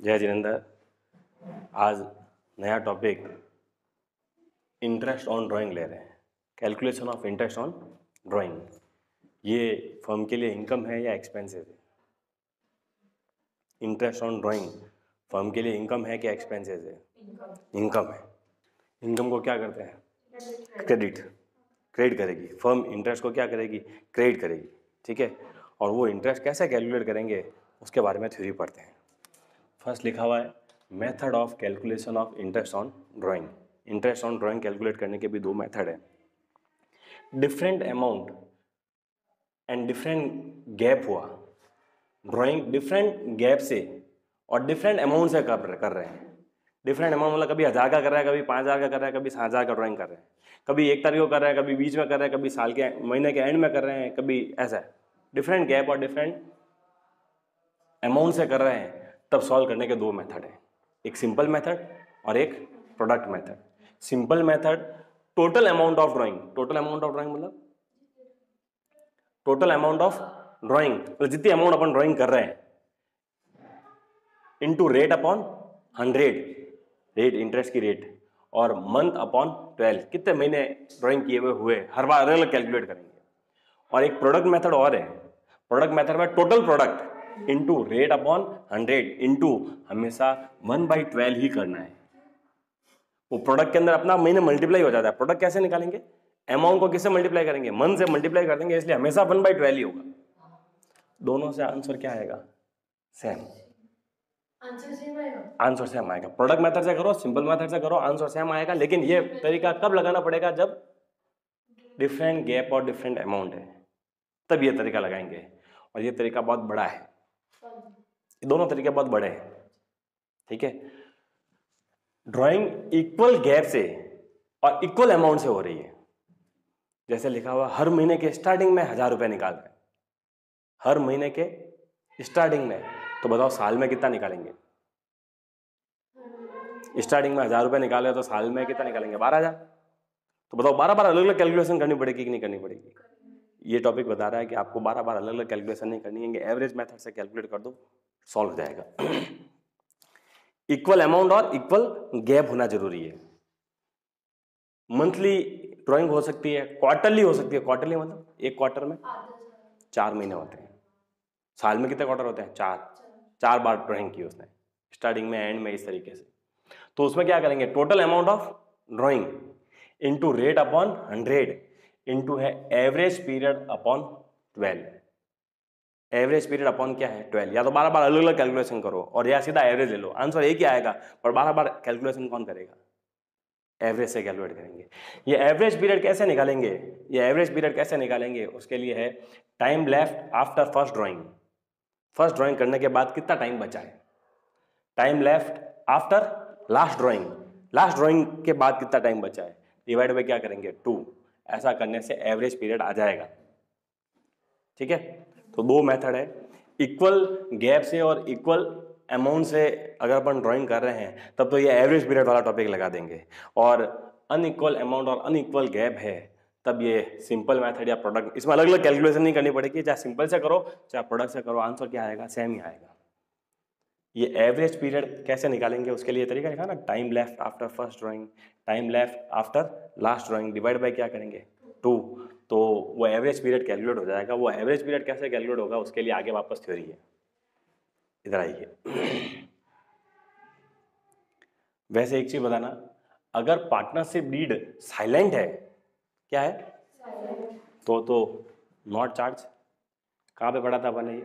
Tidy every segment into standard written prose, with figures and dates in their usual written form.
जय जिनेंद्र। आज नया टॉपिक इंटरेस्ट ऑन ड्राइंग ले रहे हैं, calculation of interest on drawing. ये फर्म के लिए इनकम है या एक्सपेंसेस है? इंटरेस्ट ऑन ड्राइंग फर्म के लिए इनकम है क्या एक्सपेंसेस है? इनकम है। इनकम को क्या करते हैं? क्रेडिट करेगी फर्म। इंटरेस्ट को क्या करेगी? क्रेडिट करेगी। ठीक है। और वो इंटरेस्ट कैसे कैलकुलेट करेंगे उसके बारे में थ्योरी पढ़ते हैं। फर्स्ट लिखा हुआ है method of calculation of interest on drawing. Interest on drawing calculate करने के भी दो मेथड है। Different amount and different gap हुआ, ड्राइंग डिफरेंट गैप से और डिफरेंट अमाउंट से कर रहे हैं। डिफरेंट अमाउंट मतलब कभी 1000 का कर रहा है, कभी 5000 का कर रहा है, कभी 7000 का ड्राइंग कर रहे हैं, कभी 1 तारीख को कर रहा है, कभी बीच में कर रहा है, कभी साल के महीने के एंड में कर रहे हैं, कभी ऐसा है। डिफरेंट गैप और डिफरेंट अमाउंट से कर रहे हैं, तब सॉल्व करने के दो मेथड है, एक सिंपल मेथड और एक product method. Simple method total amount of drawing. Total amount of drawing मतलब टोटल अमाउंट ऑफ ड्राइंग मतलब जितनी अमाउंट अपन ड्राइंग कर रहे हैं into rate upon 100, rate interest की रेट, और मंथ अपॉन 12, कितने महीने ड्राइंग किए हुए हर बार अलग अलग कैलकुलेट करेंगे। और एक प्रोडक्ट मेथड और है। प्रोडक्ट मेथड में total product into rate upon 100 into हमेशा 1/12 ही करना है। वो प्रोडक्ट के अंदर अपना महीने मल्टीप्लाई हो जाता है। प्रोडक्ट कैसे निकालेंगे? अमाउंट को किससे मल्टीप्लाई करेंगे? मंथ से मल्टीप्लाई कर देंगे, इसलिए हमेशा 1/12 ही होगा। दोनों से आंसर क्या आएगा? सेम। आंसर सेम आएगा। प्रोडक्ट मेथड से करो, सिंपल मेथड से करो, आंसर सेम आएगा। लेकिन ये तरीका कब लगाना पड़ेगा? जब डिफरेंट गैप और डिफरेंट अमाउंट है, तब ये तरीका लगाएंगे। और ये तरीका बहुत बड़ा है, दोनों तरीके बहुत बड़े हैं। ठीक है। ड्राइंग इक्वल गैप से और इक्वल अमाउंट से हो रही है। जैसे लिखा हुआ हर महीने के स्टार्टिंग में 1000 रुपए निकाल रहे हैं, हर महीने के स्टार्टिंग में। तो बताओ साल में कितना निकालेंगे? स्टार्टिंग में 1000 रुपए निकाले तो साल में कितना निकालेंगे? 12000। तो बताओ 12 अलग अलग कैलकुलेशन करनी पड़ेगी कि नहीं करनी पड़ेगी? ये टॉपिक बता रहा है कि आपको 12 अलग अलग कैलकुलेशन नहीं करनी है, एवरेज मेथड से कैलकुलेट कर दो, सॉल्व हो जाएगा। इक्वल अमाउंट और इक्वल गैप होना जरूरी है। मंथली ड्राइंग हो सकती है, क्वार्टरली हो सकती है। क्वार्टरली मतलब एक क्वार्टर में 4 महीने होते हैं। साल में कितने क्वार्टर होते हैं? 4 बार ड्राइंग की उसने, स्टार्टिंग में एंड में, इस तरीके से। तो उसमें क्या करेंगे? Total amount of drawing into rate upon 100 into है average period upon 12। Average period upon क्या है? 12। या तो 12 बार अलग अलग कैलकुलेशन करो और या सीधा एवरेज ले लो, आंसर एक ही आएगा। पर 12 बार कैलकुलेशन कौन करेगा? एवरेज से कैलकुलेट करेंगे। ये एवरेज पीरियड कैसे निकालेंगे? ये एवरेज पीरियड कैसे निकालेंगे? उसके लिए है time left after first drawing. First drawing करने के बाद कितना टाइम बचा है? Time left after last drawing, last drawing के बाद कितना टाइम बचा है, डिवाइड बाय क्या करेंगे? 2। ऐसा करने से एवरेज पीरियड आ जाएगा। ठीक है। तो दो मेथड है, इक्वल गैप से और इक्वल अमाउंट से अगर अपन ड्राइंग कर रहे हैं तब तो ये एवरेज पीरियड वाला टॉपिक लगा देंगे। और अनइक्वल अमाउंट और अनइक्वल गैप है तब ये सिंपल मेथड या प्रोडक्ट, इसमें अलग अलग कैलकुलेशन नहीं करनी पड़ेगी। चाहे सिंपल से करो चाहे प्रोडक्ट से करो, आंसर क्या आएगा? सेम ही आएगा। ये एवरेज पीरियड कैसे निकालेंगे उसके लिए तरीका लिखा ना, time left after first drawing, time left after last drawing, divide by क्या करेंगे? 2। तो वो एवरेज पीरियड कैलकुलेट हो जाएगा। वो एवरेज पीरियड कैसे कैलकुलेट होगा उसके लिए आगे वापस थ्योरी है, इधर आइए। वैसे एक चीज बताना, अगर पार्टनरशिप डीड साइलेंट है, क्या है? तो नॉट चार्ज। कहाँ पे पढ़ा था अपन ने?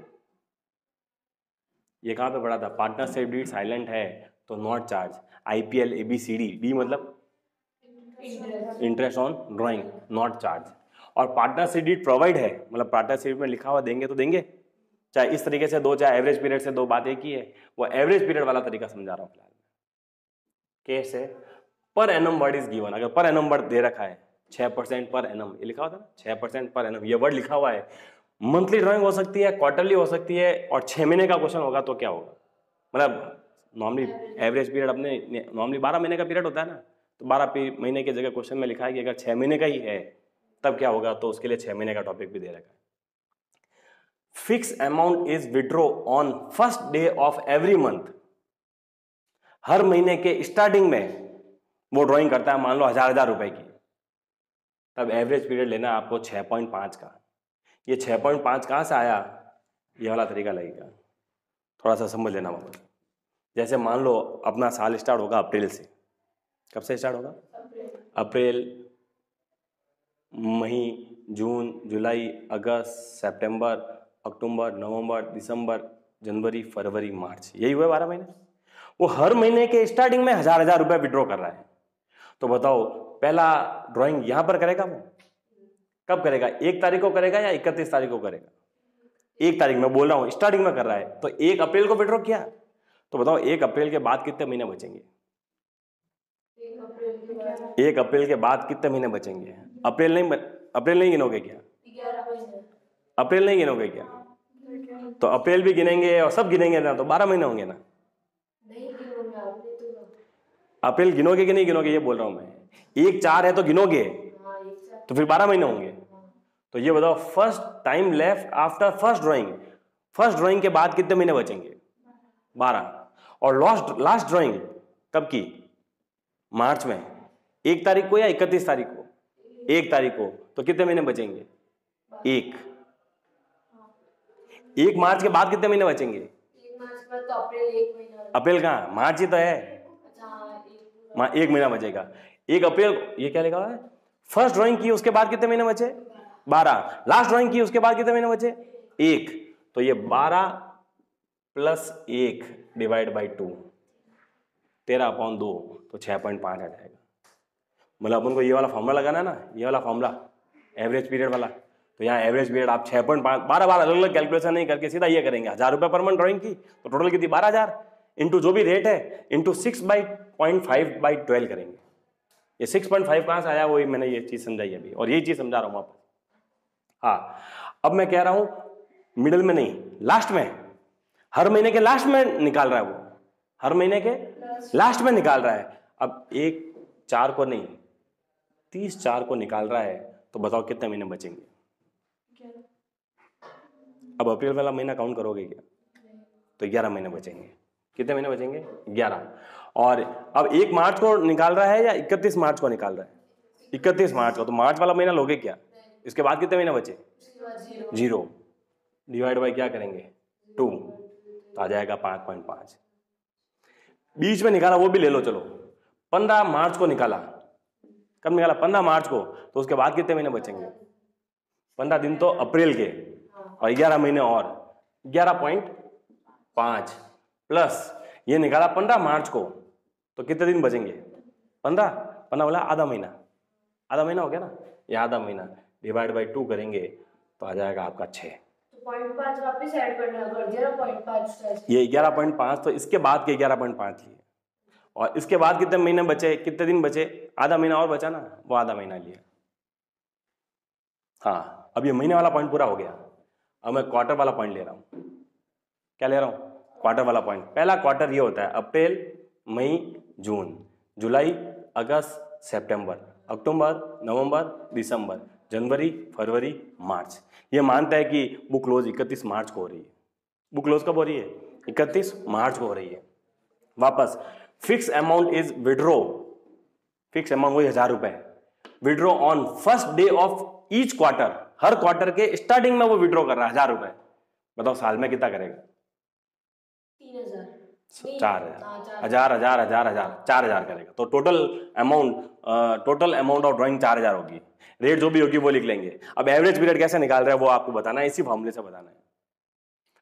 ये कहाँ पे पढ़ा था? पार्टनरशिप डीड साइलेंट है तो not charge. IPL ABCD, D मतलब interest on drawing, not charge. और पार्टनरशिप डीड प्रोवाइड है मतलब पार्टनरशिप में लिखा हुआ देंगे तो देंगे, चाहे इस तरीके से दो चाहे एवरेज पीरियड से दो, बात एक ही है। वो एवरेज पीरियड वाला तरीका समझा रहा हूँ फिलहाल। केस है per annum word is given. अगर पर एनम वर्ड दे रखा है 6% पर एनम, ये लिखा हुआ था 6% पर एनम, ये वर्ड लिखा हुआ है। मंथली ड्राइंग हो सकती है, क्वार्टरली हो सकती है, और 6 महीने का क्वेश्चन होगा तो क्या होगा? मतलब नॉर्मली एवरेज पीरियड अपने नॉर्मली 12 महीने का पीरियड होता है ना, तो 12 महीने की जगह क्वेश्चन में लिखा है कि अगर 6 महीने का ही है तब क्या होगा, तो उसके लिए 6 महीने का टॉपिक भी दे रखा है। Fix amount is withdraw on first day of every month. हर महीने के स्टार्टिंग में वो ड्राइंग करता है, मान लो 1000 रुपए की, तब एवरेज पीरियड लेना आपको 6.5 का। ये 6.5 कहाँ से आया, ये वाला तरीका लगेगा, थोड़ा सा समझ लेना वापस। जैसे मान लो अपना साल स्टार्ट होगा अप्रैल से। कब से स्टार्ट होगा? अप्रैल, मई, जून, जुलाई, अगस्त, सितंबर, अक्टूबर, नवंबर, दिसंबर, जनवरी, फरवरी, मार्च, यही हुए 12 महीने। वो हर महीने के स्टार्टिंग में 1000 रुपए विड्रॉ कर रहा है। तो बताओ पहला ड्राइंग यहां पर करेगा वो कब करेगा? 1 तारीख को करेगा या 31 तारीख को करेगा? 1 तारीख में बोल रहा हूं, स्टार्टिंग में कर रहा है, तो 1 अप्रैल को विड्रॉ किया। तो बताओ 1 अप्रैल के बाद कितने महीने बचेंगे? 1 अप्रैल के बाद कितने महीने बचेंगे? अप्रैल नहीं गिनोगे क्या? अप्रैल नहीं गिनोगे क्या? तो अप्रैल भी गिनेंगे और सब गिनेंगे ना, तो 12 महीने होंगे ना। अप्रैल गिनोगे कि नहीं गिनोगे, ये बोल रहा हूं मैं। 1/4 है तो गिनोगे, तो फिर 12 महीने होंगे। तो ये बताओ first time left after first drawing के बाद कितने महीने बचेंगे? 12। और लास्ट ड्राइंग कब की? मार्च में। 1 तारीख को या 31 तारीख को? 1 तारीख को। तो कितने महीने बचेंगे? 1 मार्च के बाद कितने महीने बचेंगे? 1 मार्च के बाद तो अप्रैल, अप्रैल कहाँ, मार्च ही तो है। 1 महीना बचेगा। 1 अप्रैल, ये क्या लिखा हुआ है? फर्स्ट ड्राइंग की उसके बाद कितने महीने बचे? 12। लास्ट ड्राइंग की उसके बाद कितने महीने बचे? 1। तो ये 12 + 1 डिवाइड बाई 2, 13/2, तो 6.5 आ जाएगा। मतलब अपन को ये वाला फॉर्मूला लगाना है ना, ये वाला फॉर्मूला एवरेज पीरियड वाला। तो यहाँ एवरेज पीरियड आप 6.5, 12 बार अलग अलग कैलकुलेशन नहीं करके सीधा ये करेंगे। 1000 रुपये पर मंथ ड्राइंग की तो टोटल कितनी? 12,000 इंटू जो भी रेट है इंटू 6/0.5/12 करेंगे। ये 6.5 कहाँ से आया, वही मैंने ये चीज समझाई अभी, और यही चीज समझा रहा हूँ आपको। हाँ, अब मैं कह रहा हूं मिडिल में नहीं, लास्ट में। हर महीने के लास्ट में निकाल रहा है वो, हर महीने के लास्ट में निकाल रहा है। अब 1/4 को नहीं, 30/4 को निकाल रहा है। तो बताओ कितने महीने बचेंगे? अब अप्रैल वाला महीना काउंट करोगे क्या? तो 11 महीने बचेंगे। कितने महीने बचेंगे? 11। और अब 1 मार्च को निकाल रहा है या 31 मार्च को निकाल रहा है? 31 मार्च को। तो मार्च वाला महीना लोगे क्या? इसके बाद कितने महीने बचे? 0। डिवाइड बाई क्या करेंगे? 2, तो आ जाएगा 5.5। बीच में निकाला वो भी ले लो, चलो 15 मार्च को निकाला। कब निकाला? 15 मार्च को। तो उसके बाद कितने महीने बचेंगे? 15 दिन तो अप्रैल के, और 11 महीने और 11.5 प्लस ये निकाला 15 मार्च को, तो कितने दिन बचेंगे? 15 बोला आधा महीना हो गया ना, ये आधा महीना डिवाइड बाई 2 करेंगे तो आ जाएगा आपका 6। तो 0.5 वापस ऐड करना होगा, 0.5 ये 11.5, तो इसके बाद के 11.5 लिए, और इसके बाद कितने महीने बचे, कितने दिन बचे? आधा महीना और बचा ना, वो आधा महीना लिया। हाँ, अब ये महीने वाला पॉइंट पूरा हो गया। अब मैं क्वार्टर वाला पॉइंट ले रहा हूं। क्या ले रहा हूं? क्वार्टर वाला पॉइंट। पहला क्वार्टर ये होता है अप्रैल, मई, जून, जुलाई, अगस्त, सितंबर, अक्टूबर, नवंबर, दिसंबर, जनवरी, फरवरी, मार्च। ये मानता है कि बुक क्लोज 31 मार्च को हो रही है। बुक क्लोज कब हो रही है? 31 मार्च को हो रही है। वापस fix amount is withdraw, fix amount वही 1000 रुपए, withdraw on first day of each quarter. Her quarter के स्टार्टिंग में वो विड्रॉ कर रहा है 1000 रुपए। बताओ साल में कितना करेगा? 4000 करेगा। तो टोटल अमाउंट ऑफ ड्राइंग 4000 होगी। रेट जो भी होगी वो लिख लेंगे। अब एवरेज पीरियड कैसे निकाल रहे हैं वो आपको बताना है, इसी फॉर्मूले से बताना है।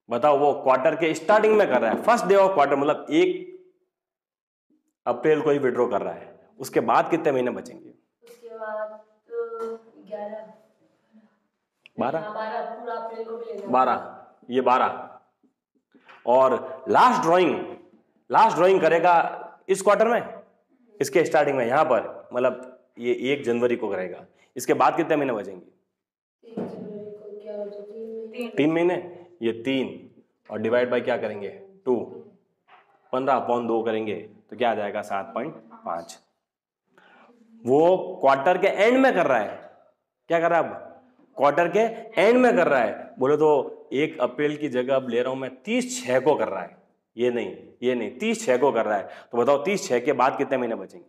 बताओ वो क्वार्टर के स्टार्टिंग में कर रहा है, फर्स्ट डे ऑफ क्वार्टर, मतलब 1 अप्रैल को ही विड्रॉ कर रहा है। उसके बाद कितने महीने बचेंगे? उसके बाद तो 12 पूरा अप्रैल को भी लेना, 12, ये 12। और लास्ट ड्राइंग करेगा इस क्वार्टर में, इसके स्टार्टिंग में, यहां पर, मतलब ये 1 जनवरी को करेगा। इसके बाद कितने महीने बचेंगे? 3 महीने, ये 3, और डिवाइड बाय क्या करेंगे? 2, 15/2 करेंगे तो क्या आ जाएगा? 7.5। वो क्वार्टर के एंड में कर रहा है। क्या कर रहा है? अब क्वार्टर के एंड में कर रहा है। बोले तो 1 अप्रैल की जगह अब ले रहा हूं मैं 30/6 को कर रहा है। ये नहीं 30/6 को कर रहा है, तो बताओ 30/6 के बाद कितने महीने बचेंगे?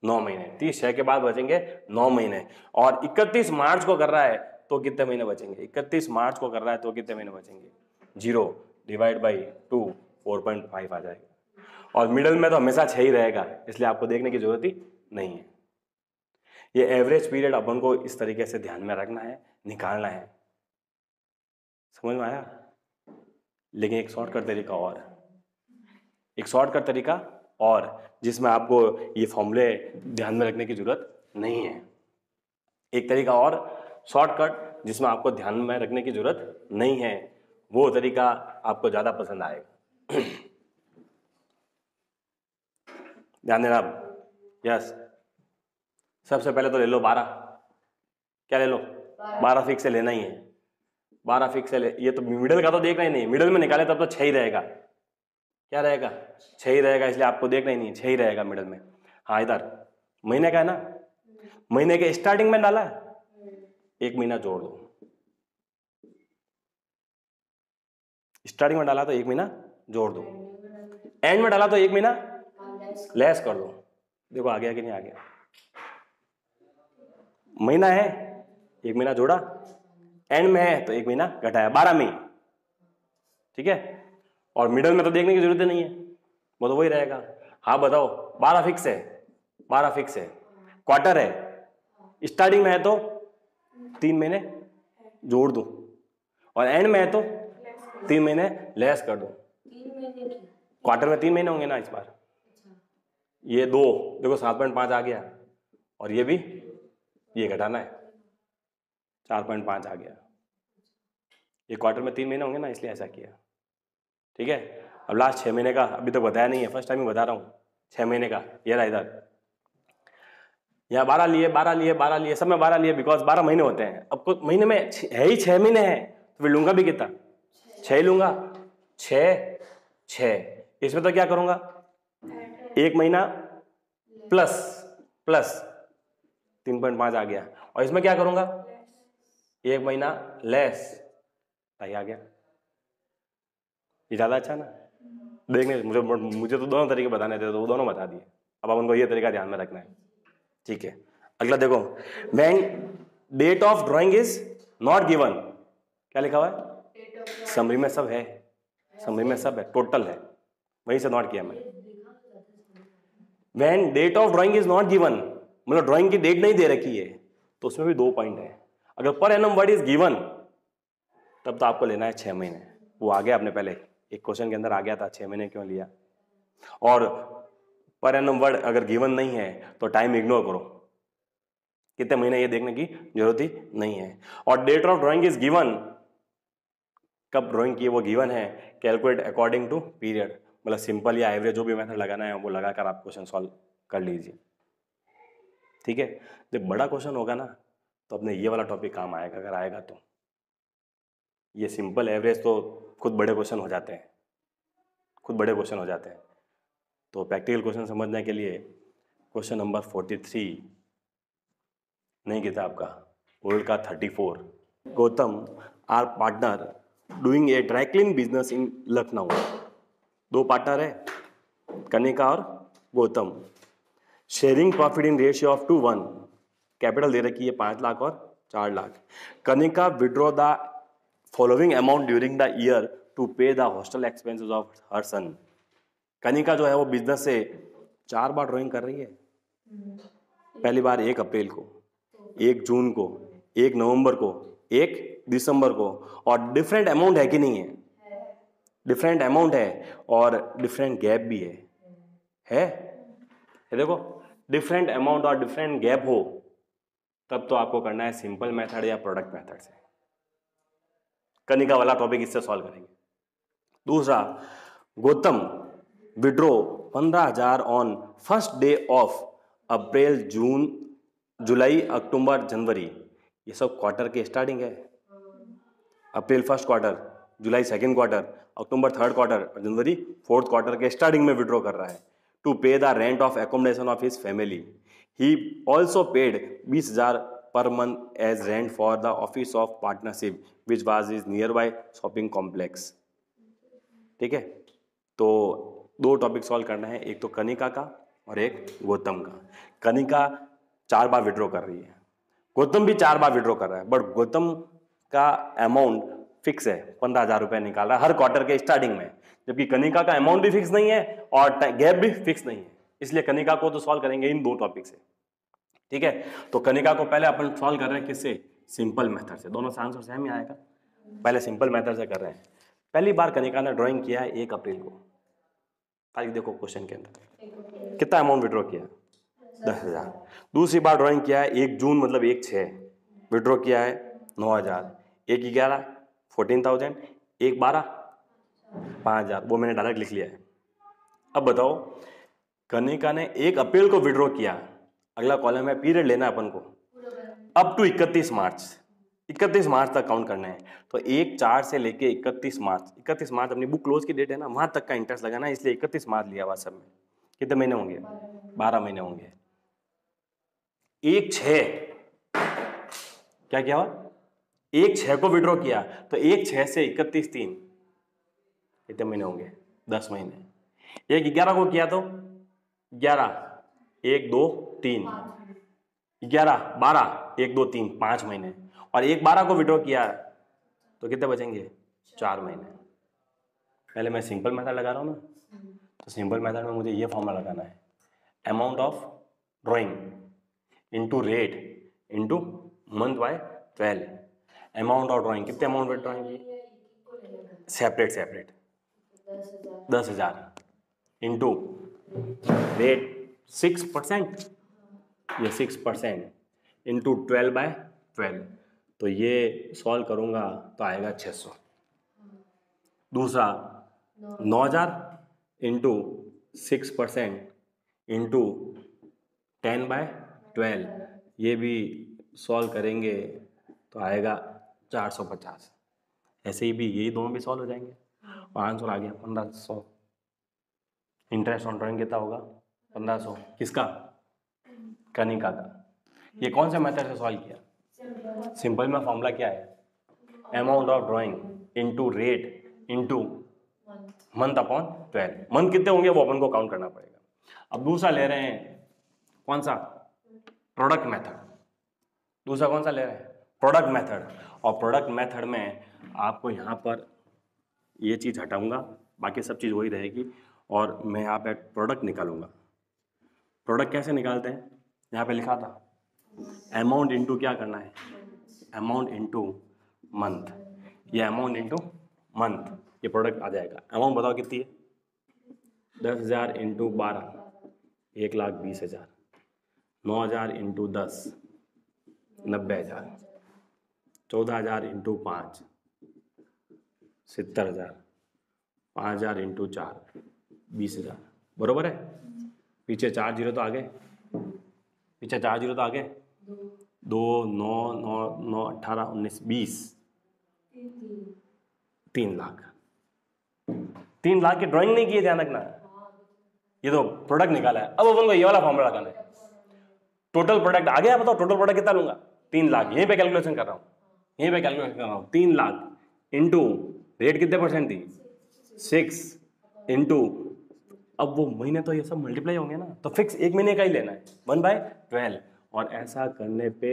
9 महीने। 30/6 के बाद बचेंगे 9 महीने। और 31 मार्च को कर रहा है तो कितने महीने बचेंगे? 31 मार्च को कर रहा है तो कितने महीने बचेंगे? 0 डिवाइड बाई 2 4.5 आ जाएगा। और मिडल में तो हमेशा 6 ही रहेगा, इसलिए आपको देखने की जरूरत ही नहीं है। ये एवरेज पीरियड अपन को इस तरीके से ध्यान में रखना है, निकालना है। समझ में आया? लेकिन एक शॉर्टकट तरीका और है, एक शॉर्टकट तरीका और, जिसमें आपको ये फॉर्मूले ध्यान में रखने की जरूरत नहीं है। एक तरीका और शॉर्टकट जिसमें आपको ध्यान में रखने की जरूरत नहीं है, वो तरीका आपको ज्यादा पसंद आएगा। ध्यान देना आप। यस, सबसे पहले तो ले लो 12। क्या ले लो? 12 फिक्स से लेना ही है। 12 फिक्स से ये तो मिडिल का तो देखना ही नहीं, मिडिल में निकाले तब तो 6 ही रहेगा। क्या रहेगा? 6 ही रहेगा, इसलिए आपको देखना ही नहीं, 6 ही रहेगा मिडिल में। हाँ, इधर महीने का है ना, महीने के स्टार्टिंग में डाला है, 1 महीना जोड़ दो। स्टार्टिंग में डाला तो 1 महीना जोड़ दो, एंड में डाला तो 1 महीना लेस कर दो। देखो आ गया कि नहीं आ गया? महीना है, 1 महीना जोड़ा, एंड में है तो 1 महीना घटाया, 12 महीने। ठीक है, और मिडल में तो देखने की जरूरत नहीं है, वो तो वही रहेगा। हाँ बताओ, 12 फिक्स है, 12 फिक्स है, क्वार्टर है, स्टार्टिंग में है तो 3 महीने जोड़ दो, और एंड में है तो 3 महीने लेस कर दो। क्वार्टर में 3 महीने होंगे ना इस बार। ये 2 देखो 7.5 आ गया, और ये भी, ये घटाना है, 4.5 आ गया। ये क्वार्टर में 3 महीने होंगे ना, इसलिए ऐसा किया। ठीक है, अब लास्ट 6 महीने का अभी तक बताया नहीं है, फर्स्ट टाइम ही बता रहा हूँ। 6 महीने का ये रहा इधर, यहाँ 12 लिए, 12 लिए, 12 लिए, सब में 12 लिए, बिकॉज 12 महीने होते हैं। अब कुछ महीने में है ही 6 महीने हैं, तो फिर लूंगा भी कितना? 6 लूंगा, 6। इसमें तो क्या करूंगा? 1 महीना प्लस 3.5 आ गया, और इसमें क्या करूंगा? 1 महीना लेस, 2.5 आ गया। ये ज्यादा अच्छा ना? देखने मुझे तो दोनों तरीके बताने थे, तो वो दोनों बता दिए। अब उनको ये तरीका ध्यान में रखना है। ठीक है, अगला देखो, when date of drawing is not given, क्या लिखा हुआ है? समरी में सब है, समरी में सब है, टोटल है, वहीं से नोट किया मैंने। When date of drawing is not given, मतलब ड्राइंग की डेट नहीं दे रखी है, तो उसमें भी 2 पॉइंट है। अगर per annum word is given, तब तो आपको लेना है 6 महीने। वो आ गया आपने पहले एक क्वेश्चन के अंदर आ गया था, 6 महीने क्यों लिया। और पर एनम वर्ड अगर गिवन नहीं है तो टाइम इग्नोर करो, कितने महीने ये देखने की जरूरत ही नहीं है। और date of drawing is given, कब ड्राइंग की वो गिवन है, कैलकुलेट अकॉर्डिंग टू पीरियड, मतलब सिंपल या एवरेज जो भी मेथड लगाना है वो लगाकर आप क्वेश्चन सॉल्व कर लीजिए। ठीक है, जब बड़ा क्वेश्चन होगा ना तो अपने ये वाला टॉपिक काम आएगा, अगर आएगा तो। ये सिंपल एवरेज तो खुद बड़े क्वेश्चन हो जाते हैं, खुद बड़े क्वेश्चन हो जाते हैं। तो प्रैक्टिकल क्वेश्चन समझने के लिए क्वेश्चन नंबर 43 नहीं किताब का, वर्ल्ड का 34। Gautam are partner doing a dry clean business in Lucknow. 2 partner है, कनिका और Gautam. Sharing profit in ratio of 2:1। Capital दे रखी है 5 लाख और 4 lakh. Kanika withdraw the following amount during the year to pay the hostel expenses of her son. Kanika जो है वो बिजनेस से 4 बार ड्राइंग कर रही है। पहली बार 1 अप्रैल को, 1 जून को, 1 नवंबर को, 1 दिसंबर को, और डिफरेंट अमाउंट है कि नहीं है? डिफरेंट अमाउंट है और डिफरेंट गैप भी है? देखो, डिफरेंट अमाउंट और डिफरेंट गैप हो तब तो आपको करना है सिंपल मेथड या प्रोडक्ट मेथड से। कनिका वाला टॉपिक इससे सॉल्व करेंगे। दूसरा, Gautam withdraw 15,000 on first day of April, June, July, October, January. ये सब क्वार्टर के स्टार्टिंग है। April first quarter, July second quarter, October third quarter और जनवरी फोर्थ क्वार्टर के स्टार्टिंग में विड्रॉ कर रहा है to pay the rent of accommodation of his family. He also paid 20,000 per month as rent for the office of partnership which was is near by shopping complex. ठीक है, तो 2 topic solve करना है, एक तो कनिका का और एक गौतम का। कनिका 4 बार विड्रॉ कर रही है, गौतम भी 4 बार विड्रॉ कर रहा है, बट गौतम का अमाउंट फिक्स है, 15,000 रुपये निकाल रहा है हर क्वार्टर के स्टार्टिंग में, जबकि कनिका का अमाउंट भी फिक्स नहीं है और गैप भी फिक्स नहीं है। इसलिए कनिका को तो सॉल्व करेंगे इन 2 टॉपिक से, ठीक है। तो कनिका को पहले अपन सॉल्व कर रहे हैं किससे, सिंपल मेथड से, दोनों से आंसर सेम ही आएगा। पहले सिंपल मेथड से कर रहे हैं। पहली बार कनिका ने ड्राइंग किया है 1 अप्रैल को, तारीख देखो क्वेश्चन के अंदर, कितना अमाउंट विड्रॉ किया, 10,000। दूसरी बार ड्राइंग किया है 1 जून मतलब 1/6, विड्रॉ किया है 9,000। 1/11 14,000, 1/12 5,000, वो मैंने डायरेक्ट लिख लिया है। अब बताओ कनिका ने 1 अप्रैल को विड्रॉ किया, अगला कॉलम है पीरियड लेना अपन को, अप टू 31 मार्च, 31 मार्च तक काउंट करना है। तो 1/4 से लेके 31 मार्च, 31 मार्च अपनी बुक क्लोज की डेट है ना, वहां तक का इंटरेस्ट लगाना है, इसलिए 31 मार्च लिया हुआ सब में। कितने महीने होंगे, 12 महीने होंगे। 1/6 क्या किया हुआ, 1/6 को विड्रॉ किया, तो 1/6 से 31/3 कितने महीने होंगे, 10 महीने। 1/11 को किया तो 11 1 2 3, 11 12 1 2 3 5 महीने, और 1/12 को विड्रॉ किया तो कितने बचेंगे, 4 महीने। पहले मैं सिंपल मेथड लगा रहा हूँ ना, तो सिंपल मेथड में मुझे ये फॉर्मूला लगाना है, amount of drawing into rate into month by 12। Amount of drawing, कितने अमाउंट में ड्राइंग की, सेपरेट 10,000 इंटू रेट 6%, ये 6% इंटू 12/12, तो ये सॉल्व करूंगा तो आएगा 600। दूसरा 9,000 इंटू 6% इंटू 10/12, ये भी सॉल्व करेंगे तो आएगा 450। ऐसे ही भी यही दोनों भी सॉल्व हो जाएंगे और आंसर आ गया 1500। इंटरेस्ट ऑन ड्राइंग कितना होगा, 1500, किसका, कनिका का। ये कौन से मेथड से सॉल्व किया, सिंपल में फॉर्मूला क्या है, amount of drawing into rate into month upon 12। Month कितने होंगे वो अपन को काउंट करना पड़ेगा। अब दूसरा ले रहे हैं कौन सा, प्रोडक्ट मेथड। दूसरा कौन सा ले रहे हैं, प्रोडक्ट मेथड। और प्रोडक्ट मेथड में आपको यहाँ पर ये चीज़ हटाऊंगा, बाकी सब चीज़ वही रहेगी, और मैं यहाँ पे प्रोडक्ट निकालूंगा। प्रोडक्ट कैसे निकालते हैं, यहाँ पे लिखा था अमाउंट इंटू क्या करना है, अमाउंट इंटू मंथ, ये अमाउंट इंटू मंथ, ये प्रोडक्ट आ जाएगा। अमाउंट बताओ कितनी है, 10,000 इंटू 12 1,20,000, 9,000 इंटू 10 90,000, 14,000 इंटू 5 70,000, 5,000 इंटू 4 20,000, बरोबर है। पीछे 4 जीरो तो आगे, पीछे 4 जीरो तो आगे, 2 9 9 9 18 19 20, 3 लाख। 3 लाख की ड्राइंग नहीं की है, ध्यान रखना। ये तो प्रोडक्ट निकाला है। अब अपन को ये वाला फॉर्मूला लगाना है, टोटल प्रोडक्ट आ गया। बताओ टोटल प्रोडक्ट कितना लूंगा, 3 लाख। यहीं पे कैलकुलेशन कर रहा हूँ, यहीं पे कैलकुलेशन कर रहा हूँ। 3 लाख इंटू रेट कितने परसेंट थी, 6 इंटू, अब वो महीने तो ये सब मल्टीप्लाई होंगे ना, तो फिक्स 1 महीने का ही लेना है, 1/12। और ऐसा करने पे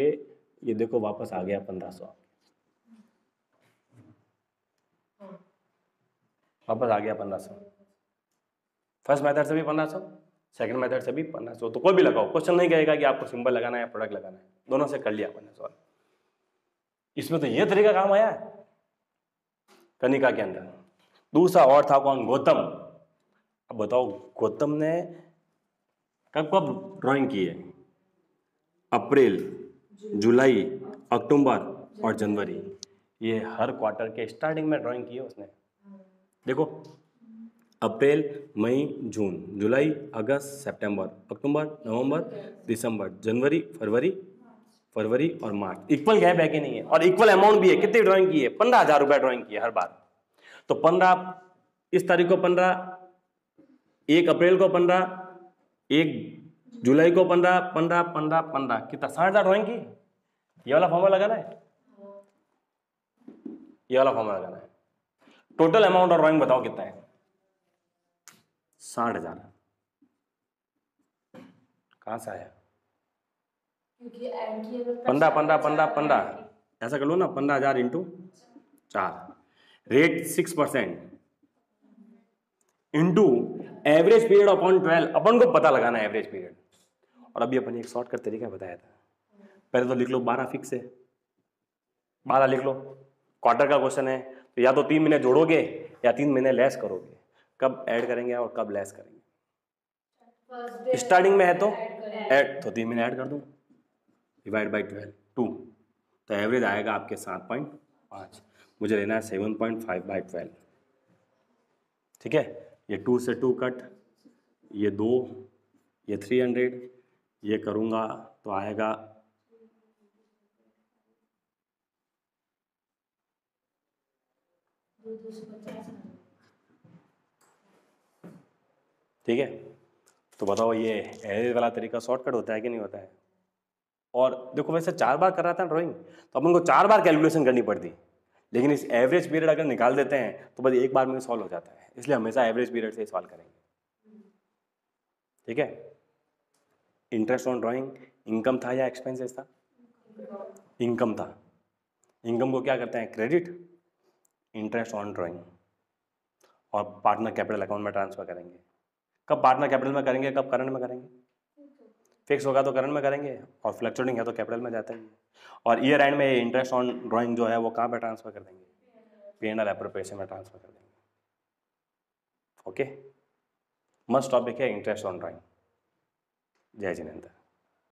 ये देखो वापस आ गया 1500, वापस आ गया 1500। फर्स्ट मेथड से भी 1500, सेकंड मेथड से भी 1500। तो कोई भी लगाओ, क्वेश्चन नहीं कहेगा कि आपको सिंबल लगाना है या प्रोडक्ट लगाना है, दोनों से कर लिया अपन ने सॉल्व। इसमें तो ये तरीका काम आया है कनिका के अंदर। दूसरा और था कौन, गौतम। अब बताओ गौतम ने कब कब ड्राइंग की है, अप्रैल जुलाई अक्टूबर और जनवरी, ये हर क्वार्टर के स्टार्टिंग में ड्राइंग की है उसने। देखो अप्रैल मई जून जुलाई अगस्त सितंबर अक्टूबर नवंबर दिसंबर जनवरी फरवरी और मार्च। इक्वल गैप है कि नहीं है, और इक्वल अमाउंट भी है। कितनी ड्राइंग की है, 15,000 रुपए ड्राइंग की है हर बार। तो 15 इस तारीख को 15, 1 अप्रैल को 15, 1 जुलाई को 15 15 15 15, कितना 60,000 ड्राइंग की। ये वाला फॉर्मूला लगाना है, ये वाला फॉर्मूला लगाना है। टोटल अमाउंट ऑफ ड्राइंग बताओ कितना है, 60,000 कहाँ से आया? क्योंकि एंड की अगर 15 ऐसा कर लो ना, 15,000 into 4, rate 6% into average period upon 12। अपन को पता लगाना है एवरेज पीरियड। और अभी अपन एक शॉर्टकट तरीका बताया था, पहले तो लिख लो 12 फिक्स है, 12 लिख लो। क्वार्टर का क्वेश्चन है तो या तो 3 महीने जोड़ोगे या 3 महीने लेस करोगे। कब ऐड करेंगे और कब लेस करेंगे? स्टार्टिंग में है तो ऐड, तो 3 महीने ऐड कर दो, डिवाइड बाई 12 2, तो एवरेज आएगा आपके 7.5। मुझे लेना है 7.5/12। ठीक है, ये 2 से 2 कट, ये 2, ये 300, ये करूँगा तो आएगा 250। ठीक है। तो बताओ ये एवरेज वाला तरीका शॉर्टकट होता है कि नहीं होता है? और देखो वैसे 4 बार कर रहा था ड्राइंग तो अपन को 4 बार कैलकुलेशन करनी पड़ती, लेकिन इस एवरेज पीरियड अगर निकाल देते हैं तो बस एक बार में सॉल्व हो जाता है, इसलिए हमेशा एवरेज पीरियड से सॉल्व करेंगे। ठीक है। इंटरेस्ट ऑन ड्राइंग इनकम था या एक्सपेंसेस था? इनकम था। इनकम को क्या करते हैं? क्रेडिट इंटरेस्ट ऑन ड्राइंग, और पार्टनर कैपिटल अकाउंट में ट्रांसफर करेंगे। कब पार्टनर कैपिटल में करेंगे, कब करंट में करेंगे? फिक्स होगा तो करंट में करेंगे, और फ्लक्चुएटिंग है तो कैपिटल में जाता है। और ईयर एंड में इंटरेस्ट ऑन ड्राइंग जो है वो कहाँ पे ट्रांसफर कर देंगे? P&L एप्रोप्रिएशन में ट्रांसफर कर देंगे। ओके, मस्ट टॉपिक है इंटरेस्ट ऑन ड्राइंग। जय जिनेंद्र।